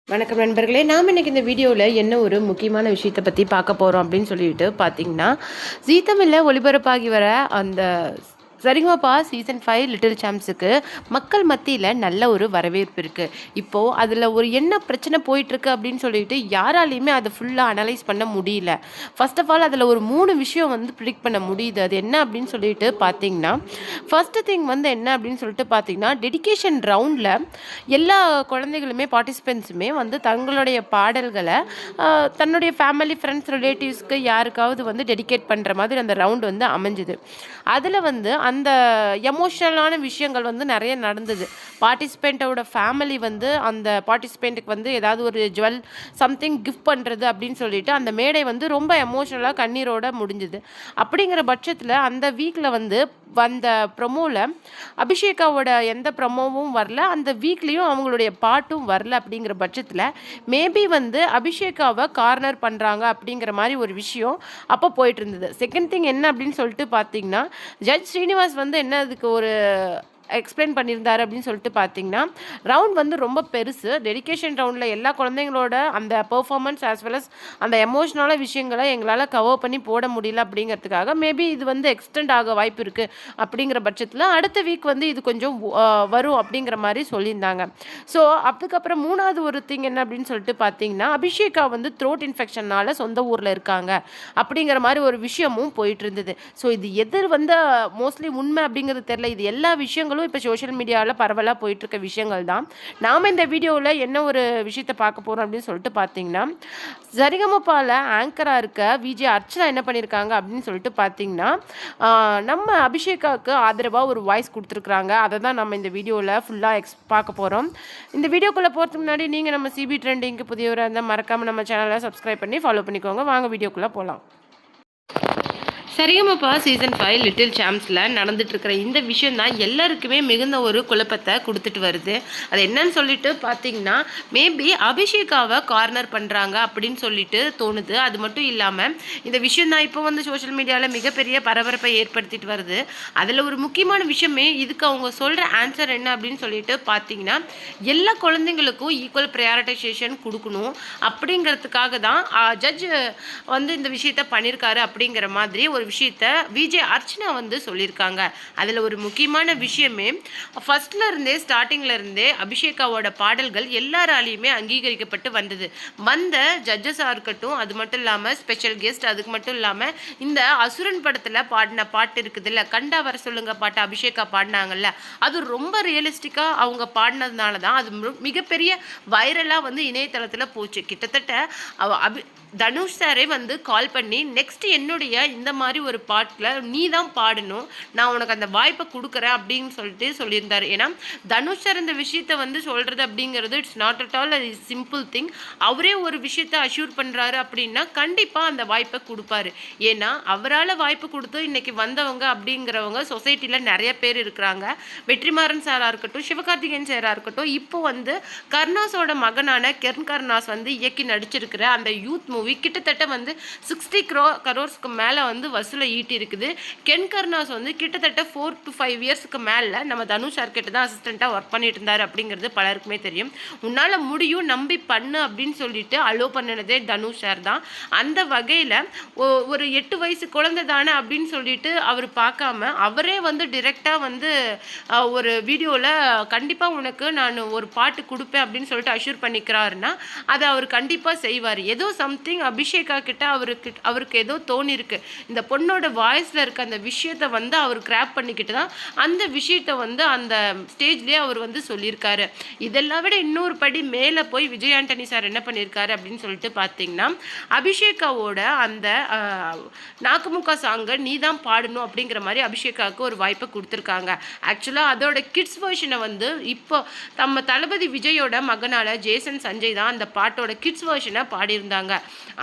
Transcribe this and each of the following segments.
வணக்கம் நண்பர்களே, நாம் இன்னைக்கு இந்த வீடியோவில் என்ன ஒரு முக்கியமான விஷயத்தை பற்றி பார்க்க போகிறோம் அப்படின்னு சொல்லிட்டு பார்த்தீங்கன்னா, ஜீ தமிழில் ஒளிபரப்பாகி வர அந்த சரிகமபா சீசன் 5 லிட்டில் சாம்ப்ஸுக்கு மக்கள் மத்தியில் நல்ல ஒரு வரவேற்பு இருக்குது. இப்போது அதில் ஒரு என்ன பிரச்சனை போயிட்டுருக்கு அப்படின்னு சொல்லிட்டு யாராலையுமே அதை ஃபுல்லாக அனலைஸ் பண்ண முடியல. ஃபர்ஸ்ட் ஆஃப் ஆல் அதில் ஒரு 3 விஷயம் வந்து ப்ரிடிக்ட் பண்ண முடியுது. அது என்ன அப்படின்னு சொல்லிட்டு பார்த்தீங்கன்னா, ஃபர்ஸ்ட் திங் வந்து என்ன அப்படின்னு சொல்லிட்டு பார்த்தீங்கன்னா, டெடிகேஷன் ரவுண்டில் எல்லா குழந்தைகளுமே பார்ட்டிசிபென்ட்ஸுமே வந்து தங்களுடைய பாடல்களை தன்னுடைய ஃபேமிலி ஃப்ரெண்ட்ஸ் ரிலேட்டிவ்ஸ்க்கு யாருக்காவது வந்து டெடிகேட் பண்ணுற மாதிரி அந்த ரவுண்ட் வந்து அமைஞ்சுது. அதில் வந்து அந்த எமோஷ்னலான விஷயங்கள் வந்து நிறைய நடந்தது. பார்ட்டிசிபெண்ட்டோட ஃபேமிலி வந்து அந்த பார்ட்டிசிபெண்ட்டுக்கு வந்து ஏதாவது ஒரு ஜுவல் சம்திங் கிஃப்ட் பண்ணுறது அப்படின்னு சொல்லிட்டு அந்த மேடை வந்து ரொம்ப எமோஷ்னலாக கண்ணீரோட முடிஞ்சுது. அப்படிங்கிற பட்சத்தில் அந்த வீக்கில் வந்து வந்த ப்ரொமோவில் அபிஷேகாவோட எந்த ப்ரொமோவும் வரல, அந்த வீக்லேயும் அவங்களுடைய பாட்டும் வரல. அப்படிங்கிற பட்சத்தில் மேபி வந்து அபிஷேகாவை கார்னர் பண்ணுறாங்க அப்படிங்கிற மாதிரி ஒரு விஷயம் அப்போ போயிட்டு இருந்தது. செகண்ட் திங் என்ன அப்படின்னு சொல்லிட்டு பார்த்தீங்கன்னா, ஜட்ஜ் ஸ்ரீனிவாஸ் வந்து என்ன அதுக்கு ஒரு எக்ஸ்பிளைன் பண்ணியிருந்தாரு அப்படின்னு சொல்லிட்டு பார்த்தீங்கன்னா, ரவுண்ட் வந்து ரொம்ப பெருசு. டெடிகேஷன் ரவுண்டில் எல்லா குழந்தைங்களோட அந்த பெர்ஃபார்மன்ஸ் ஆஸ் வெல் அஸ் அந்த எமோஷ்னலான விஷயங்களை எங்களால் கவர் பண்ணி போட முடியல அப்படிங்கிறதுக்காக மேபி இது வந்து எக்ஸ்டெண்ட் ஆக வாய்ப்பு இருக்குது. அப்படிங்கிற பட்சத்தில் அடுத்த வீக் வந்து இது கொஞ்சம் வரும் அப்படிங்கிற மாதிரி சொல்லியிருந்தாங்க. ஸோ அதுக்கப்புறம் மூணாவது ஒரு திங் என்ன அப்படின்னு சொல்லிட்டு பார்த்தீங்கன்னா, அபிஷேகா வந்து த்ரோட் இன்ஃபெக்ஷனால் சொந்த ஊரில் இருக்காங்க அப்படிங்கிற மாதிரி ஒரு விஷயமும் போயிட்டு இருந்தது. ஸோ இது எதிர் வந்து மோஸ்ட்லி உண்மை அப்படிங்கிறது தெரியல. இது எல்லா விஷயங்களும் இப்போ சோஷியல் மீடியாவில் பரவலாக போயிட்டுருக்க விஷயங்கள் தான். நாம் இந்த வீடியோவில் என்ன ஒரு விஷயத்தை பார்க்க போகிறோம் அப்படின்னு சொல்லிட்டு பார்த்தீங்கன்னா, சரிகமபாவில் ஆங்கராக இருக்க விஜே அர்ச்சனா என்ன பண்ணியிருக்காங்க அப்படின்னு சொல்லிட்டு பார்த்தீங்கன்னா, நம்ம அபிஷேகாவுக்கு ஆதரவாக ஒரு வாய்ஸ் கொடுத்துருக்குறாங்க. அதை தான் நம்ம இந்த வீடியோவில் ஃபுல்லாக பார்க்க போகிறோம். இந்த வீடியோக்குள்ளே போகிறதுக்கு முன்னாடி நீங்கள் நம்ம சிபி ட்ரெண்டிங்க்கு புதியவராக இருந்தால் மறக்காமல் நம்ம சேனலை சப்ஸ்கிரைப் பண்ணி ஃபாலோ பண்ணிக்கோங்க. வாங்க வீடியோக்குள்ளே போகலாம். சரிகமபா சீசன் 5 லிட்டில் சாம்ப்ஸில் நடந்துட்டுருக்கிற இந்த விஷயம் தான் எல்லாருக்குமே மிகுந்த ஒரு குழப்பத்தை கொடுத்துட்டு வருது. அது என்னன்னு சொல்லிட்டு பார்த்தீங்கன்னா, மேபி அபிஷேகாவை கார்னர் பண்ணுறாங்க அப்படின்னு சொல்லிட்டு தோணுது. அது மட்டும் இல்லாமல் இந்த விஷயம் தான் இப்போ வந்து சோஷியல் மீடியாவில் மிகப்பெரிய பரபரப்பை ஏற்படுத்திட்டு வருது. அதில் ஒரு முக்கியமான விஷயமே இதுக்கு அவங்க சொல்கிற ஆன்சர் என்ன அப்படின்னு சொல்லிட்டு பார்த்தீங்கன்னா, எல்லா குழந்தைங்களுக்கும் ஈக்குவல் ப்ரையாரிட்டைசேஷன் கொடுக்கணும் அப்படிங்கிறதுக்காக தான் ஜட்ஜ் வந்து இந்த விஷயத்த பண்ணியிருக்காரு அப்படிங்கிற மாதிரி ஒரு விஷயத்த விஜே அர்ச்சனா வந்து சொல்லியிருக்காங்க. அதில் ஒரு முக்கியமான விஷயமே ஃபர்ஸ்ட்ல இருந்தே ஸ்டார்டிங்ல இருந்தே அபிஷேகாவோட பாடல்கள் எல்லாராலையுமே அங்கீகரிக்கப்பட்டு வந்தது. வந்த ஜட்ஜஸாக இருக்கட்டும், அது மட்டும் இல்லாமல் ஸ்பெஷல் கெஸ்ட், அதுக்கு மட்டும் இல்லாமல் இந்த அசுரன் படத்தில் பாடின பாட்டு இருக்குது இல்லை, கண்டா வர சொல்லுங்க பாட்டு அபிஷேகா பாடினாங்கல்ல, அது ரொம்ப ரியலிஸ்டிக்காக அவங்க பாடினதுனால தான் அது மிகப்பெரிய வைரலாக வந்து இணையதளத்தில் போச்சு. கிட்டத்தட்ட தனுஷ் சாரே வந்து கால் பண்ணி நெக்ஸ்ட் என்னுடைய இந்த மாதிரி ஒரு பாட்டில் நீ தான் பாடணும், நான் உனக்கு அந்த வாய்ப்பை கொடுக்குறேன் அப்படின்னு சொல்லிட்டு சொல்லியிருந்தார். ஏன்னா தனுஷ் சார் இந்த விஷயத்த வந்து சொல்கிறது அப்படிங்கிறது இட்ஸ் நாட் அட் ஆல் அது சிம்பிள் திங். அவரே ஒரு விஷயத்த அஷ்யூர் பண்ணுறாரு அப்படின்னா கண்டிப்பாக அந்த வாய்ப்பை கொடுப்பாரு. ஏன்னா அவரால் வாய்ப்பு கொடுத்து இன்னைக்கு வந்தவங்க அப்படிங்கிறவங்க சொசைட்டியில் நிறைய பேர் இருக்கிறாங்க. வெற்றிமாறன் சாராக இருக்கட்டும், சிவகார்த்திகேயன் சாராக இருக்கட்டும், இப்போ வந்து கருணாஸோட மகனான கெர்ன் கருணாஸ் வந்து இயக்கி நடிச்சிருக்கிற அந்த யூத் மூவி கிட்டத்தட்ட வந்து 60 crores மேலே வந்து வசூலை ஈட்டி இருக்குது. கென் கருணாஸ் வந்து கிட்டத்தட்ட 4 to 5 இயர்ஸ்க்கு மேலே நம்ம தனுஷ் சார் கிட்ட தான் அசிஸ்டண்ட்டாக ஒர்க் பண்ணிட்டு இருந்தார் அப்படிங்கிறது பலருக்குமே தெரியும். உன்னால் முடியும், நம்பி பண்ணு அப்படின்னு சொல்லிட்டு அலோ பண்ணினதே தனுஷ் சார் தான். அந்த வகையில் ஒரு 8 வயசு குழந்தை தானே அப்படின்னு சொல்லிட்டு அவர் பார்க்காம அவரே வந்து டிரெக்டாக வந்து ஒரு வீடியோவில் கண்டிப்பாக உனக்கு நான் ஒரு பாட்டு கொடுப்பேன் அப்படின்னு சொல்லிட்டு அஷ்யூர் பண்ணிக்கிறாருன்னா அதை அவர் கண்டிப்பாக செய்வார். ஏதோ சம்திங் அபிஷேகா கிட்ட அவருக்கு ஏதோ தோணிருக்கு. இந்த பொண்ணோட வாய்ஸில் இருக்க அந்த விஷயத்தை வந்து அவர் கிராப் பண்ணிக்கிட்டு தான் அந்த விஷயத்தை வந்து அந்த ஸ்டேஜ்லேயே அவர் வந்து சொல்லியிருக்காரு. இதெல்லாம் விட இன்னொரு படி மேலே போய் விஜய் ஆண்டனி சார் என்ன பண்ணியிருக்காரு அப்படின்னு சொல்லிட்டு பார்த்தீங்கன்னா, அபிஷேகாவோட அந்த நாக்குமுக்கா சாங்கை நீ தான் பாடணும் அப்படிங்கிற மாதிரி அபிஷேகாவுக்கு ஒரு வாய்ப்பை கொடுத்துருக்காங்க. ஆக்சுவலாக அதோட கிட்ஸ் வெர்ஷனை வந்து இப்போ நம்ம தளபதி விஜயோட மகனால ஜேசன் சஞ்சய் தான் அந்த பாட்டோட கிட்ஸ் வெர்ஷனை பாடியிருந்தாங்க.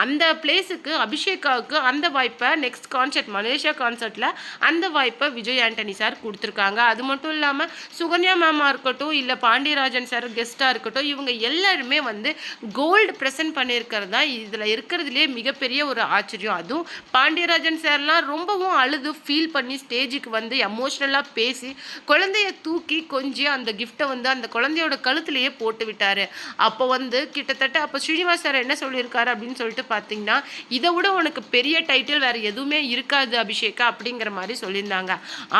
அந்த பிளேஸுக்கு அபிஷேகாவுக்கு அந்த வாய்ப்பை நெக்ஸ்ட் கான்சர்ட் மலேசியா கான்சர்ட்டில் அந்த வாய்ப்பை விஜய் ஆண்டனி சார் கொடுத்துருக்காங்க. அது மட்டும் இல்லாமல் சுகன்யா மேமாக இருக்கட்டும், இல்லை பாண்டியராஜன் சார் கெஸ்ட்டாக இருக்கட்டும், இவங்க எல்லாருமே வந்து கோல்டு ப்ரெசென்ட் பண்ணியிருக்கிறது தான் இதில் இருக்கிறதுலே மிகப்பெரிய ஒரு ஆச்சரியம். அதுவும் பாண்டியராஜன் சார்லாம் ரொம்பவும் அழுது ஃபீல் பண்ணி ஸ்டேஜுக்கு வந்து எமோஷ்னலாக பேசி குழந்தைய தூக்கி கொஞ்சம் அந்த கிஃப்ட்டை வந்து அந்த குழந்தையோட கழுத்துலேயே போட்டு விட்டார். அப்போ வந்து கிட்டத்தட்ட அப்போ ஸ்ரீனிவாஸ் சார் என்ன சொல்லியிருக்காரு அப்படின்னு சொல்லிட்டு பார்த்தீங்கன்னா, இதை விட உனக்கு பெரிய டைட்டில் வேறு எதுவுமே இருக்காது அபிஷேகா அப்படிங்கிற மாதிரி சொல்லியிருந்தாங்க.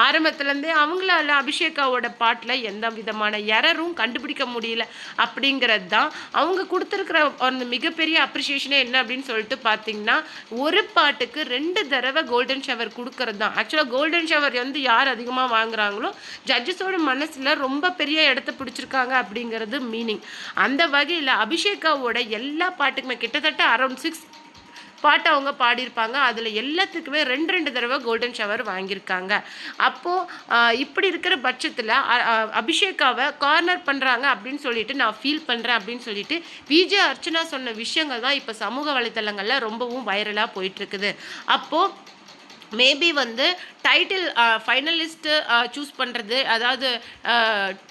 ஆரம்பத்துலேருந்தே அவங்களால அபிஷேகாவோட பாட்டில் எந்த விதமான எரரும் கண்டுபிடிக்க முடியல அப்படிங்கிறது தான் அவங்க கொடுத்துருக்கிற ஒரு மிகப்பெரிய அப்ரிசியேஷனே என்ன அப்படின்னு சொல்லிட்டு பார்த்தீங்கன்னா, ஒரு பாட்டுக்கு 2 தடவை கோல்டன் ஷவர் கொடுக்கறது தான். ஆக்சுவலாக கோல்டன் ஷவர் வந்து யார் அதிகமாக வாங்குறாங்களோ ஜட்ஜஸோட மனசில் ரொம்ப பெரிய இடத்த பிடிச்சிருக்காங்க அப்படிங்கிறது மீனிங். அந்த வகையில் அபிஷேகாவோட எல்லா பாட்டுக்குமே கிட்டத்தட்ட அரௌண்ட் 6 பாட்டு அவங்க பாடியிருப்பாங்க. அதில் எல்லாத்துக்குமே 2 தடவை கோல்டன் ஷவர் வாங்கியிருக்காங்க. அப்போது இப்படி இருக்கிற பட்சத்தில் அபிஷேகாவை கார்னர் பண்ணுறாங்க அப்படின்னு சொல்லிட்டு நான் ஃபீல் பண்ணுறேன் அப்படின்னு சொல்லிட்டு விஜய் அர்ச்சனா சொன்ன விஷயங்கள் தான் இப்போ சமூக வலைத்தளங்களில் ரொம்பவும் வைரலாக போயிட்டுருக்குது. அப்போது மேபி வந்து டைட்டில் ஃபைனலிஸ்ட்டு சூஸ் பண்ணுறது, அதாவது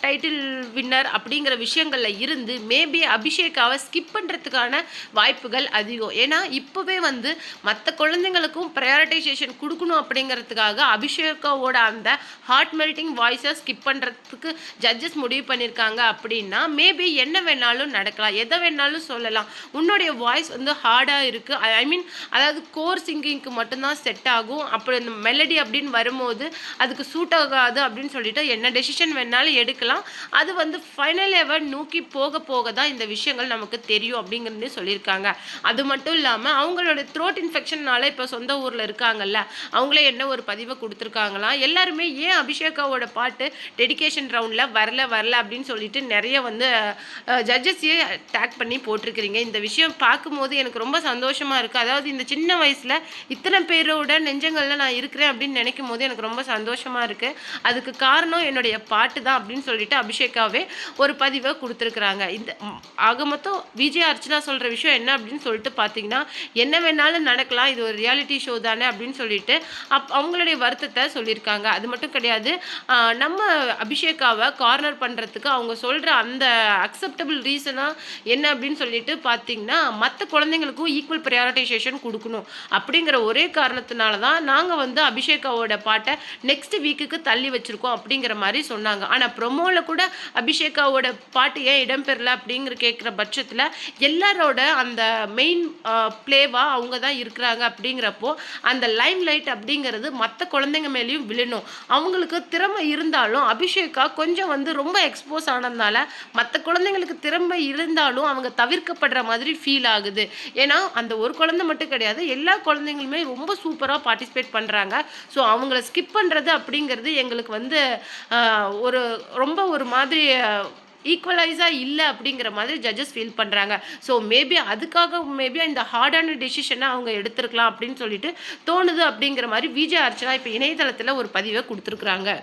டைட்டில் வின்னர் அப்படிங்கிற விஷயங்களில் இருந்து மேபி அபிஷேகாவை ஸ்கிப் பண்ணுறதுக்கான வாய்ப்புகள் அதிகம். ஏன்னா இப்போவே வந்து மற்ற குழந்தைங்களுக்கும் ப்ரையாரிட்டைசேஷன் கொடுக்கணும் அப்படிங்கிறதுக்காக அபிஷேகாவோட அந்த ஹார்ட் மெல்ட்டிங் வாய்ஸை ஸ்கிப் பண்ணுறதுக்கு ஜட்ஜஸ் முடிவு பண்ணியிருக்காங்க. அப்படின்னா மேபி என்ன வேணாலும் நடக்கலாம், எதை வேணாலும் சொல்லலாம். உன்னுடைய வாய்ஸ் வந்து ஹார்டாக இருக்குது, ஐ மீன் அதாவது கோர் சிங்கிங்க்கு மட்டும்தான் செட் ஆகும், அப்படி இந்த மெலடி அப்படின்னு வரும்போது அதுக்கு சூட் ஆகாது அப்படின்னு சொல்லிட்டு என்ன டெசிஷன் வேணாலும் எடுக்கலாம். அது வந்து ஃபைனல் எவர் நோக்கி போக போக தான் இந்த விஷயங்கள் நமக்கு தெரியும் அப்படிங்கிறது சொல்லியிருக்காங்க. அது மட்டும் இல்லாமல் அவங்களோட த்ரோட் இன்ஃபெக்ஷன்னால இப்போ சொந்த ஊரில் இருக்காங்கல்ல, அவங்களே என்ன ஒரு பதிவை கொடுத்துருக்காங்களாம். எல்லாருமே ஏன் அபிஷேகாவோட பாட்டு டெடிகேஷன் ரவுண்டில் வரல அப்படின்னு சொல்லிட்டு நிறைய வந்து ஜட்ஜஸையே டேக் பண்ணி போட்டிருக்கிறீங்க. இந்த விஷயம் பார்க்கும்போது எனக்கு ரொம்ப சந்தோஷமாக இருக்குது. அதாவது இந்த சின்ன வயசில் இத்தனை பேரோட நெஞ்சங்களில் நான் இருக்கிறேன் அப்படின்னு நினைக்கும் போது எனக்கு ரொம்ப சந்தோஷமாக இருக்குது. அதுக்கு காரணம் என்னுடைய பாட்டு தான் அப்படின்னு சொல்லிட்டு அபிஷேகாவே ஒரு பதிவை கொடுத்துருக்குறாங்க. இந்த ஆக மொத்தம் விஜய் அர்ச்சனா சொல்கிற விஷயம் என்ன அப்படின்னு சொல்லிட்டு பார்த்தீங்கன்னா, என்ன வேணாலும் நடக்கலாம், இது ஒரு ரியாலிட்டி ஷோ தானே அப்படின்னு சொல்லிட்டு அவங்களுடைய வருத்தத்தை சொல்லியிருக்காங்க. அது மட்டும் கிடையாது, நம்ம அபிஷேகாவை கார்னர் பண்ணுறதுக்கு அவங்க சொல்கிற அந்த அக்செப்டபிள் ரீசனாக என்ன அப்படின்னு சொல்லிட்டு பார்த்தீங்கன்னா, மற்ற குழந்தைங்களுக்கும் ஈக்குவல் ப்ரையாரிட்டைசேஷன் கொடுக்கணும் அப்படிங்கிற ஒரே காரணத்தினால தான் நாங்கள் வந்து அபிஷேகாவோட பாட்டை நெக்ஸ்ட் வீக்குக்கு தள்ளி வச்சுருக்கோம் அப்படிங்கிற மாதிரி சொன்னாங்க. ஆனால் ப்ரொமோவில் கூட அபிஷேகாவோட பாட்டு ஏன் இடம்பெறல அப்படிங்கிற கேட்குற பட்சத்தில் எல்லாரோட அந்த மெயின் பிளேவாக அவங்க தான் இருக்கிறாங்க. அப்படிங்கிறப்போ அந்த லைம் லைட் அப்படிங்கிறது மற்ற குழந்தைங்க மேலேயும் விழணும். அவங்களுக்கு திறமை இருந்தாலும் அபிஷேகா கொஞ்சம் வந்து ரொம்ப எக்ஸ்போஸ் ஆனதுனால மற்ற குழந்தைங்களுக்கு திறமை இருந்தாலும் அவங்க தவிர்க்கப்படுற மாதிரி ஃபீல் ஆகுது. ஏன்னா அந்த ஒரு குழந்தை மட்டும் கிடையாது, எல்லா குழந்தைங்களுமே ரொம்ப சூப்பராக பார்ட்டிசிபேட் பண்ணுறாங்க. ஸோ அவங்கள ஸ்கிப் பண்ணுறது அப்படிங்கிறது எங்களுக்கு வந்து ரொம்ப ஒரு மாதிரி ஈக்குவலைஸாக இல்லை அப்படிங்கிற மாதிரி ஜட்ஜஸ் ஃபீல் பண்ணுறாங்க. ஸோ மேபி அதுக்காக மேபி இந்த ஹார்டான டெசிஷனை அவங்க எடுத்துருக்கலாம் அப்படின்னு சொல்லிட்டு தோணுது அப்படிங்கிற மாதிரி விஜய் அர்ச்சனா இப்போ இணையதளத்தில் ஒரு பதிவை கொடுத்துருக்குறாங்க.